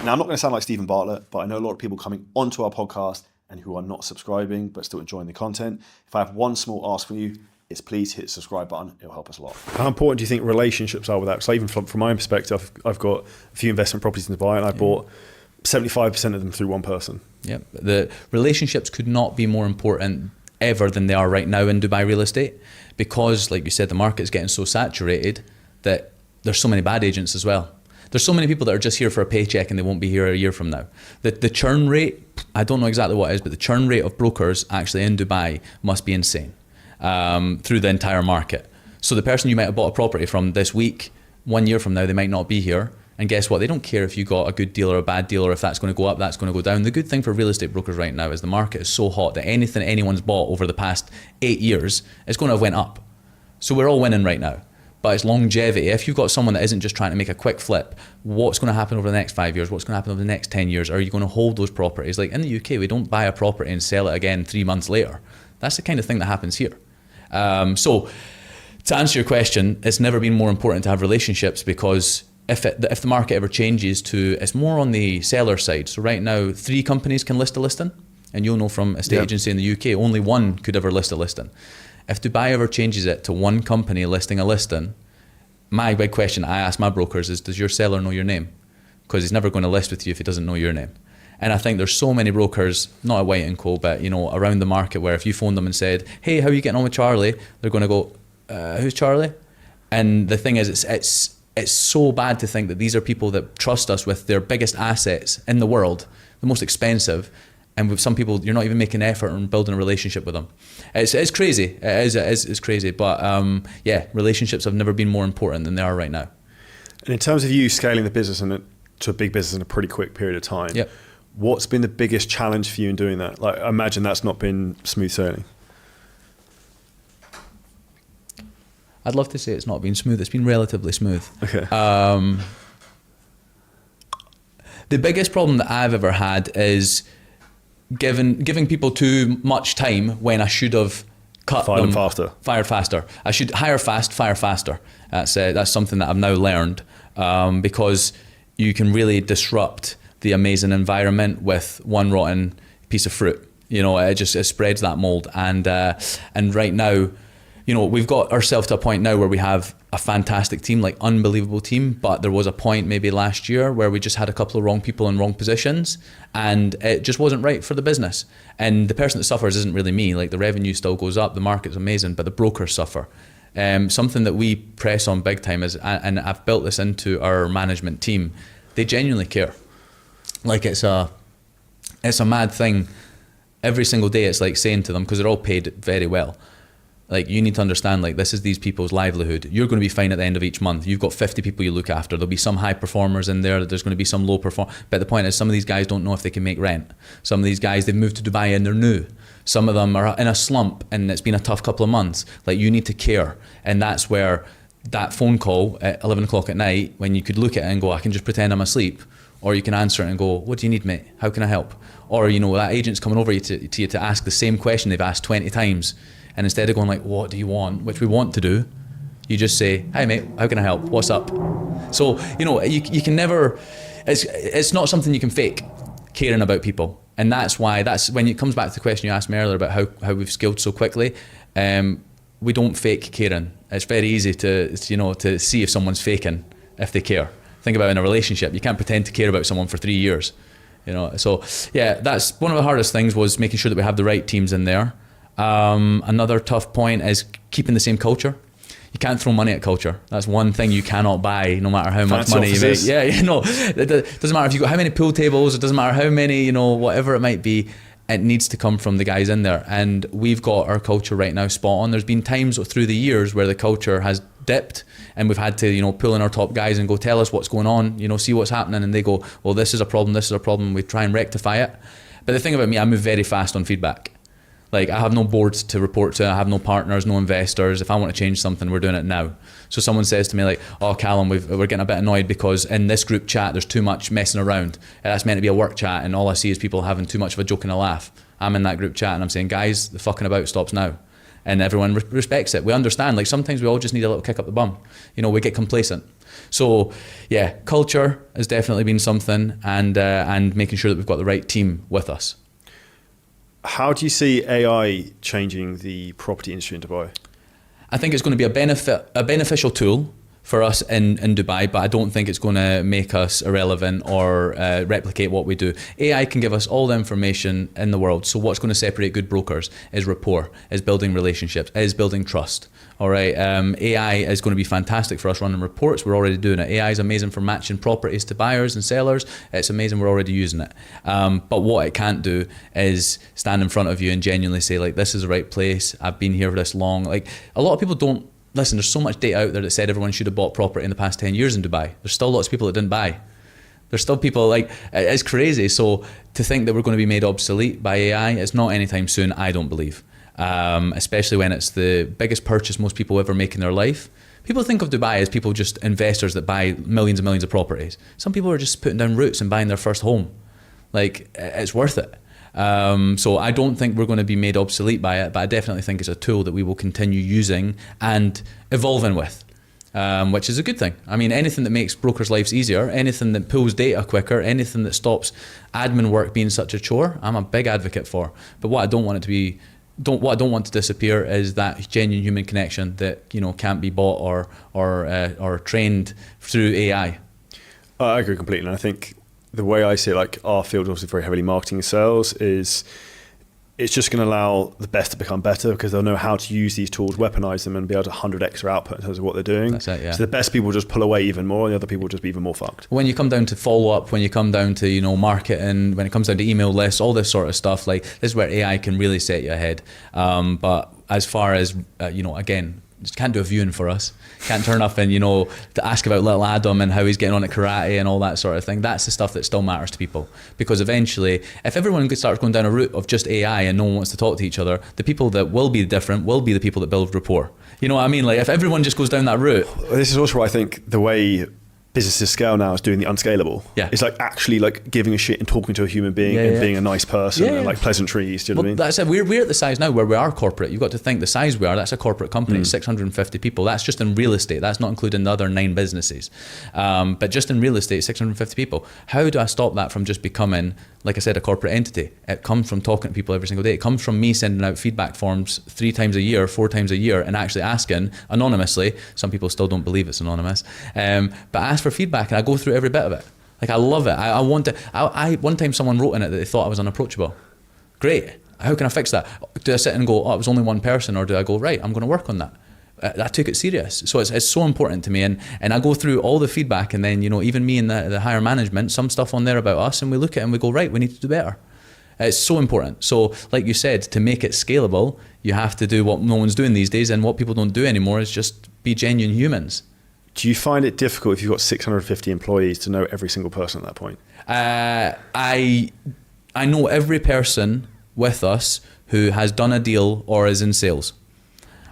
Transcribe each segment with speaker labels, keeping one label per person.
Speaker 1: Now, I'm not going to sound like Stephen Bartlett, but I know a lot of people coming onto our podcast and who are not subscribing but still enjoying the content. If I have one small ask for you, it's please hit the subscribe button. It'll help us a lot. How important do you think relationships are with that? So even from my perspective, I've got a few investment properties in Dubai and I bought 75% of them through one person.
Speaker 2: Yeah, the relationships could not be more important ever than they are right now in Dubai real estate, because like you said, the market's getting so saturated that there's so many bad agents as well. There's so many people that are just here for a paycheck and they won't be here a year from now. The churn rate, I don't know exactly what it is, but the churn rate of brokers actually in Dubai must be insane through the entire market. So the person you might have bought a property from this week, 1 year from now, they might not be here. And guess what? They don't care if you got a good deal or a bad deal, or if that's going to go up, that's going to go down. The good thing for real estate brokers right now is the market is so hot that anything anyone's bought over the past 8 years is going to have went up. So we're all winning right now. But it's longevity. If you've got someone that isn't just trying to make a quick flip, what's going to happen over the next 5 years? What's going to happen over the next 10 years? Are you going to hold those properties? Like in the UK, we don't buy a property and sell it again 3 months later. That's the kind of thing that happens here. So to answer your question, it's never been more important to have relationships, because if the market ever changes to, it's more on the seller side. So right now, 3 companies can list a listing, and you'll know from estate agency in the UK, only 1 could ever list a listing. If Dubai ever changes it to 1 company listing a listing, my big question I ask my brokers is, does your seller know your name? Because he's never going to list with you if he doesn't know your name. And I think there's so many brokers, not at White & Co, but around the market, where if you phoned them and said, hey, how are you getting on with Charlie? They're going to go, who's Charlie? And the thing is, it's so bad to think that these are people that trust us with their biggest assets in the world, the most expensive, and with some people, you're not even making effort in building a relationship with them. It's crazy. It's crazy. But yeah, relationships have never been more important than they are right now.
Speaker 1: And in terms of you scaling the business to a big business in a pretty quick period of time, what's been the biggest challenge for you in doing that? Like, I imagine that's not been smooth sailing.
Speaker 2: I'd love to say it's not been smooth. It's been relatively smooth.
Speaker 1: Okay.
Speaker 2: The biggest problem that I've ever had is giving people too much time when I should have fired faster. I should hire fast, fire faster. That's something that I've now learned, because you can really disrupt the amazing environment with one rotten piece of fruit. It spreads that mold, and right now, we've got ourselves to a point now where we have a fantastic team, like unbelievable team, but there was a point maybe last year where we just had a couple of wrong people in wrong positions, and it just wasn't right for the business. And the person that suffers isn't really me. Like, the revenue still goes up, the market's amazing, but the brokers suffer. Something that we press on big time is, and I've built this into our management team, they genuinely care. Like, it's a mad thing. Every single day it's like saying to them, because they're all paid very well, like, you need to understand, like, this is these people's livelihood. You're going to be fine at the end of each month. You've got 50 people you look after. There'll be some high performers in there. There's going to be some low performers. But the point is, some of these guys don't know if they can make rent. Some of these guys, they've moved to Dubai and they're new. Some of them are in a slump and it's been a tough couple of months. Like, you need to care. And that's where that phone call at 11 o'clock at night, when you could look at it and go, I can just pretend I'm asleep. Or you can answer it and go, what do you need, mate? How can I help? Or, that agent's coming over to you to ask the same question they've asked 20 times. And instead of going like, what do you want? Which we want to do, you just say, hi mate, how can I help? What's up? So, you can never, it's not something you can fake, caring about people. And that's when it comes back to the question you asked me earlier about how we've scaled so quickly. We don't fake caring. It's very easy to see if someone's faking, if they care. Think about it in a relationship. You can't pretend to care about someone for 3 years. So yeah, that's one of the hardest things, was making sure that we have the right teams in there. Another tough point is keeping the same culture. You can't throw money at culture. That's one thing you cannot buy, no matter how much money you make. Yeah, it doesn't matter if you've got how many pool tables, it doesn't matter how many, whatever it might be, it needs to come from the guys in there. And we've got our culture right now spot on. There's been times through the years where the culture has dipped, and we've had to, pull in our top guys and go, tell us what's going on, see what's happening. And they go, well, this is a problem. We try and rectify it. But the thing about me, I move very fast on feedback. Like, I have no boards to report to, I have no partners, no investors. If I want to change something, we're doing it now. So someone says to me like, oh Callum, we're getting a bit annoyed because in this group chat there's too much messing around. That's meant to be a work chat, and all I see is people having too much of a joke and a laugh. I'm in that group chat and I'm saying, guys, the fucking about stops now. And everyone respects it. We understand, like, sometimes we all just need a little kick up the bum. We get complacent. So yeah, culture has definitely been something, and making sure that we've got the right team with us.
Speaker 1: How do you see AI changing the property industry in Dubai?
Speaker 2: I think it's going to be a beneficial tool for us in Dubai, but I don't think it's going to make us irrelevant or replicate what we do. AI can give us all the information in the world. So what's going to separate good brokers is rapport, is building relationships, is building trust. All right, AI is going to be fantastic for us running reports. We're already doing it. AI is amazing for matching properties to buyers and sellers. It's amazing. We're already using it. But what it can't do is stand in front of you and genuinely say, like, this is the right place. I've been here for this long. Like, a lot of people don't listen. There's so much data out there that said everyone should have bought property in the past 10 years in Dubai. There's still lots of people that didn't buy. There's still people, like, it's crazy. So to think that we're going to be made obsolete by AI, it's not anytime soon, I don't believe. Especially when it's the biggest purchase most people ever make in their life. People think of Dubai as people, just investors that buy millions and millions of properties. Some people are just putting down roots and buying their first home. Like, it's worth it. So I don't think we're going to be made obsolete by it, but I definitely think it's a tool that we will continue using and evolving with, which is a good thing. I mean, anything that makes brokers' lives easier, anything that pulls data quicker, anything that stops admin work being such a chore, I'm a big advocate for. But what I don't want it to be, what I don't want to disappear is that genuine human connection that, you know, can't be bought or trained through AI.
Speaker 1: I agree completely, and I think the way I see it, like, our field is obviously very heavily marketing and sales, is it's just going to allow the best to become better, because they'll know how to use these tools, weaponize them, and be able to 100x their output in terms of what they're doing.
Speaker 2: That's it, yeah.
Speaker 1: So the best people just pull away even more, and the other people will just be even more fucked.
Speaker 2: When you come down to follow up, when you come down to, you know, marketing, when it comes down to email lists, all this sort of stuff, like, this is where AI can really set you ahead. But as far as, you know, again, just can't do a viewing for us. Can't turn up and, you know, to ask about little Adam and how he's getting on at karate and all that sort of thing. That's the stuff that still matters to people. Because eventually, if everyone starts going down a route of just AI and no one wants to talk to each other, the people that will be different will be the people that build rapport. You know what I mean? Like, if everyone just goes down that route.
Speaker 1: This is also why I think the way businesses scale now is doing the unscalable.
Speaker 2: Yeah.
Speaker 1: It's like actually like giving a shit and talking to a human being and being a nice person and like pleasantries. Do you know what I mean?
Speaker 2: That's it. We're at the size now where we are corporate. You've got to think the size we are. That's a corporate company. It's 650 people. That's just in real estate. That's not including the other 9 businesses. But just in real estate, 650 people. How do I stop that from just becoming, like I said, a corporate entity? It comes from talking to people every single day. It comes from me sending out feedback forms 3 times a year, 4 times a year, and actually asking anonymously. Some people still don't believe it's anonymous. But I ask for feedback and I go through every bit of it. Like, I love it. I want to. One time someone wrote in it that they thought I was unapproachable. Great. How can I fix that? Do I sit and go, oh, it was only one person, or do I go, right, I'm going to work on that? I took it serious. So it's so important to me, and I go through all the feedback, and then, you know, even me and the higher management, some stuff on there about us, and we look at it and we go, right, we need to do better. It's so important. So like you said, to make it scalable, you have to do what no one's doing these days, and what people don't do anymore is just be genuine humans.
Speaker 1: Do you find it difficult if you've got 650 employees to know every single person at that point?
Speaker 2: I know every person with us who has done a deal or is in sales.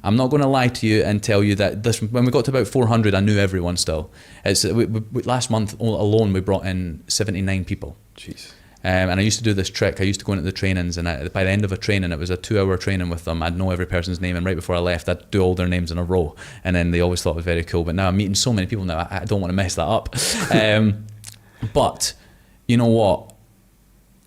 Speaker 2: I'm not going to lie to you and tell you that when we got to about 400, I knew everyone still. Last month alone, we brought in 79 people.
Speaker 1: Jeez.
Speaker 2: And I used to do this trick. I used to go into the trainings, and by the end of a training, it was a 2-hour training with them. I'd know every person's name, and right before I left, I'd do all their names in a row. And then they always thought it was very cool. But now I'm meeting so many people now, I don't want to mess that up. But you know what?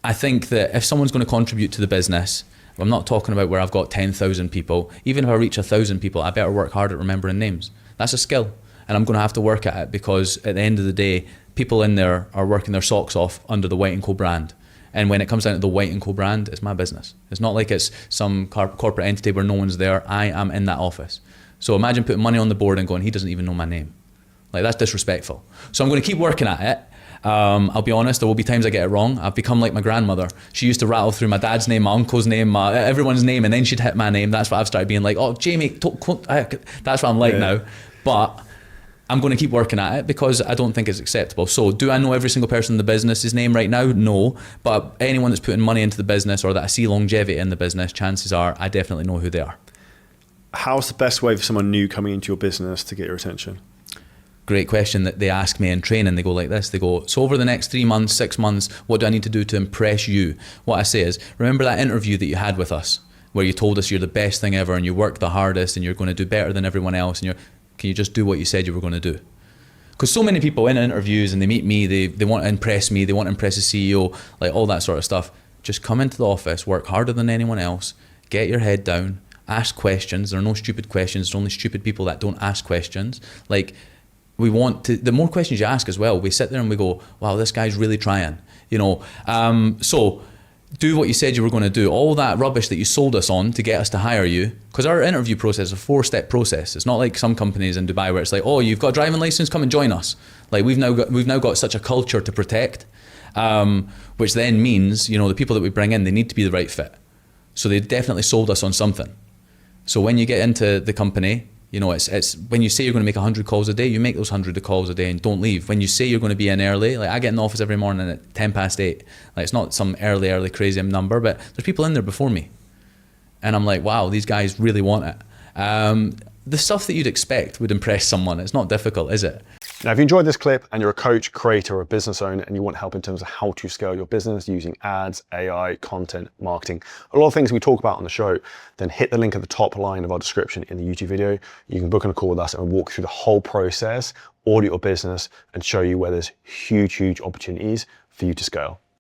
Speaker 2: I think that if someone's going to contribute to the business, I'm not talking about where I've got 10,000 people. Even if I reach 1,000 people, I better work hard at remembering names. That's a skill. And I'm going to have to work at it, because at the end of the day, people in there are working their socks off under the White & Co brand. And when it comes down to the White & Co brand, it's my business. It's not like it's some corporate entity where no one's there. I am in that office. So imagine putting money on the board and going, he doesn't even know my name. Like, that's disrespectful. So I'm going to keep working at it. I'll be honest, there will be times I get it wrong. I've become like my grandmother. She used to rattle through my dad's name, my uncle's name, everyone's name, and then she'd hit my name. That's what I've started being like, oh, Jamie, that's what I'm like now. But I'm going to keep working at it, because I don't think it's acceptable. So do I know every single person in the business's name right now? No. But anyone that's putting money into the business, or that I see longevity in the business, chances are I definitely know who they are.
Speaker 1: How's the best way for someone new coming into your business to get your attention?
Speaker 2: Great question that they ask me in training. They go like this. They go, so over the next 3 months, 6 months, what do I need to do to impress you? What I say is, remember that interview that you had with us, where you told us you're the best thing ever and you work the hardest and you're going to do better than everyone else, and can you just do what you said you were going to do? Because so many people in interviews and they meet me, they want to impress me, they want to impress the CEO, like all that sort of stuff. Just come into the office, work harder than anyone else, get your head down, ask questions. There are no stupid questions, there's only stupid people that don't ask questions. Like, we want to, the more questions you ask as well, we sit there and we go, wow, this guy's really trying, you know. So do what you said you were going to do. All that rubbish that you sold us on to get us to hire you, because our interview process is a 4-step process. It's not like some companies in Dubai where it's like, oh, you've got a driving license, come and join us. Like, we've now got such a culture to protect, which then means, you know, the people that we bring in, they need to be the right fit. So they definitely sold us on something. So when you get into the company, you know, it's when you say you're going to make 100 calls a day, you make those 100 calls a day and don't leave. When you say you're going to be in early, like I get in the office every morning at 8:10. Like, it's not some early crazy number, but there's people in there before me. And I'm like, wow, these guys really want it. The stuff that you'd expect would impress someone. It's not difficult, is it?
Speaker 1: Now, if you enjoyed this clip and you're a coach, creator, or a business owner and you want help in terms of how to scale your business using ads, AI, content, marketing, a lot of things we talk about on the show, then hit the link at the top line of our description in the YouTube video. You can book in a call with us and we'll walk through the whole process, audit your business, and show you where there's huge opportunities for you to scale.